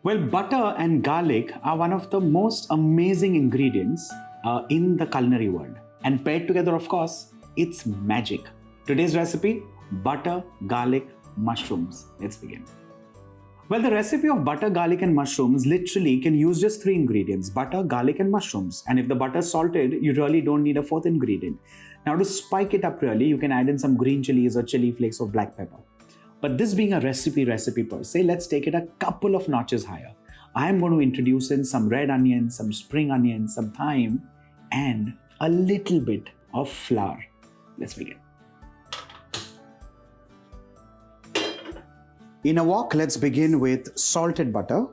Well, butter and garlic are one of the most amazing ingredients in the culinary world. And paired together, of course, it's magic. Today's recipe, butter, garlic, mushrooms. Let's begin. Well, the recipe of butter, garlic and mushrooms literally can use just 3 ingredients, butter, garlic and mushrooms. And if the butter is salted, you really don't need a 4th ingredient. Now to spike it up really, you can add in some green chilies or chili flakes or black pepper. But this being a recipe per se, let's take it a couple of notches higher. I'm going to introduce in some red onions, some spring onions, some thyme, and a little bit of flour. Let's begin. In a wok, let's begin with salted butter,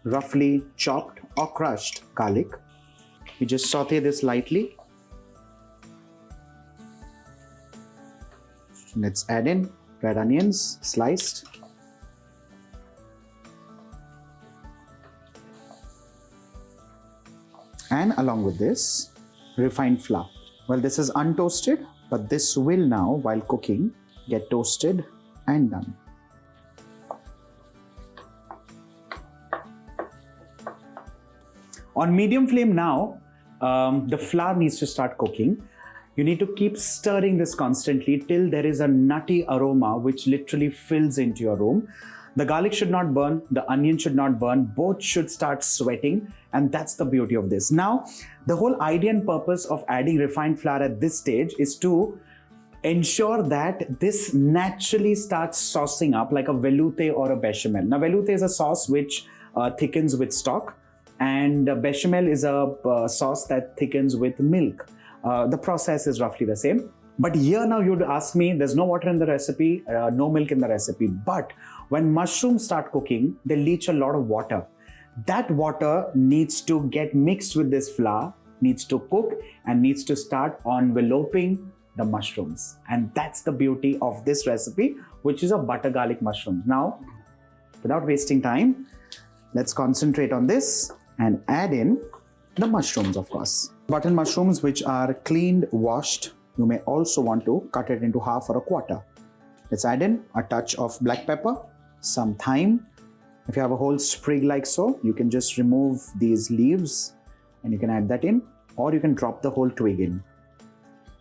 roughly chopped or crushed garlic. We just saute this lightly. Let's add in red onions, sliced. And along with this, refined flour. Well, this is untoasted, but this will now, while cooking, get toasted and done. On medium flame now, the flour needs to start cooking. You need to keep stirring this constantly till there is a nutty aroma which literally fills into your room. The garlic should not burn, the onion should not burn, both should start sweating, and that's the beauty of this. Now, the whole idea and purpose of adding refined flour at this stage is to ensure that this naturally starts saucing up like a velouté or a bechamel. Now, velouté is a sauce which thickens with stock, and bechamel is a sauce that thickens with milk. The process is roughly the same. But here now you'd ask me, there's no water in the recipe, no milk in the recipe. But when mushrooms start cooking, they leach a lot of water. That water needs to get mixed with this flour, needs to cook, and needs to start enveloping the mushrooms. And that's the beauty of this recipe, which is a butter garlic mushroom. Now, without wasting time, let's concentrate on this and add in the mushrooms, of course. Button mushrooms which are cleaned, washed. You may also want to cut it into half or a quarter. Let's add in a touch of black pepper, some thyme. If you have a whole sprig like so, you can just remove these leaves and you can add that in, or you can drop the whole twig in.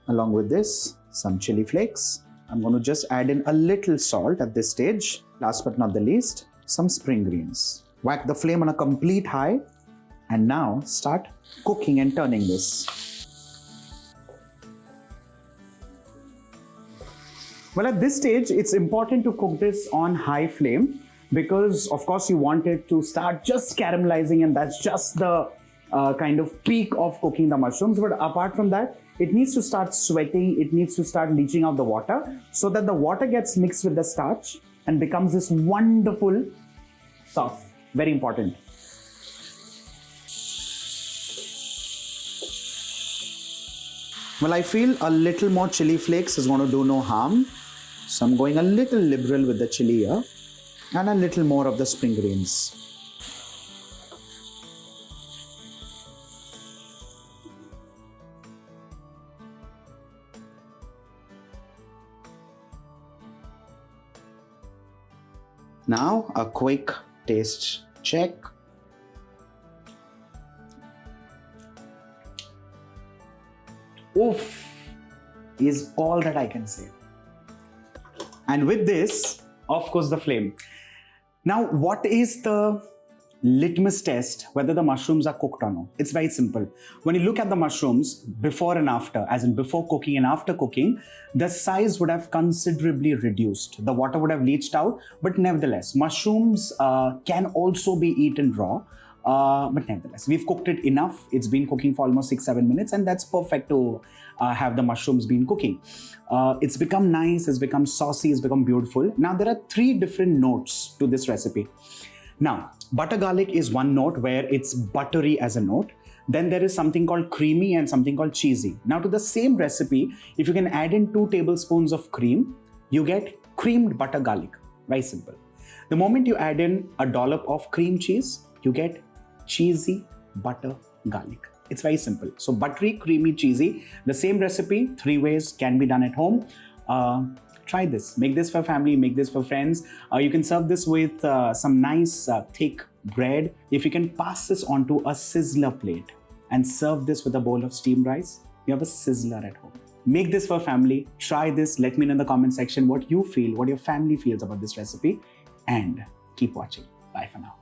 Along with this, some chili flakes. I'm going to just add in a little salt at this stage. Last but not the least, some spring greens. Whack the flame on a complete high and now start cooking and turning this. Well, at this stage, it's important to cook this on high flame because, of course, you want it to start just caramelizing, and that's just the kind of peak of cooking the mushrooms. But apart from that, it needs to start sweating, it needs to start leaching out the water so that the water gets mixed with the starch and becomes this wonderful sauce. Very important. Well, I feel a little more chili flakes is going to do no harm. So I'm going a little liberal with the chili here and a little more of the spring greens. Now a quick taste check. Oof is all that I can say. And with this, of course, the flame. Now, what is the litmus test whether the mushrooms are cooked or not? It's very simple. When you look at the mushrooms before and after, as in before cooking and after cooking, the size would have considerably reduced. The water would have leached out, but nevertheless, mushrooms can also be eaten raw. But nevertheless, we've cooked it enough. It's been cooking for almost 6-7 minutes, and that's perfect to have the mushrooms been cooking. It's become nice, it's become saucy, it's become beautiful. Now, there are 3 different notes to this recipe. Now, butter garlic is one note where it's buttery as a note. Then there is something called creamy and something called cheesy. Now, to the same recipe, if you can add in 2 tablespoons of cream, you get creamed butter garlic. Very simple. The moment you add in a dollop of cream cheese, you get cheesy butter garlic. It's very simple. So buttery, creamy, cheesy, the same recipe, 3 ways, can be done at home. Try this. Make this for family, make this for friends. You can serve this with some nice thick bread. If you can pass this onto a sizzler plate and serve this with a bowl of steamed rice, you have a sizzler at home. Make this for family. Try this. Let me know in the comment section what you feel, what your family feels about this recipe, and keep watching. Bye for now.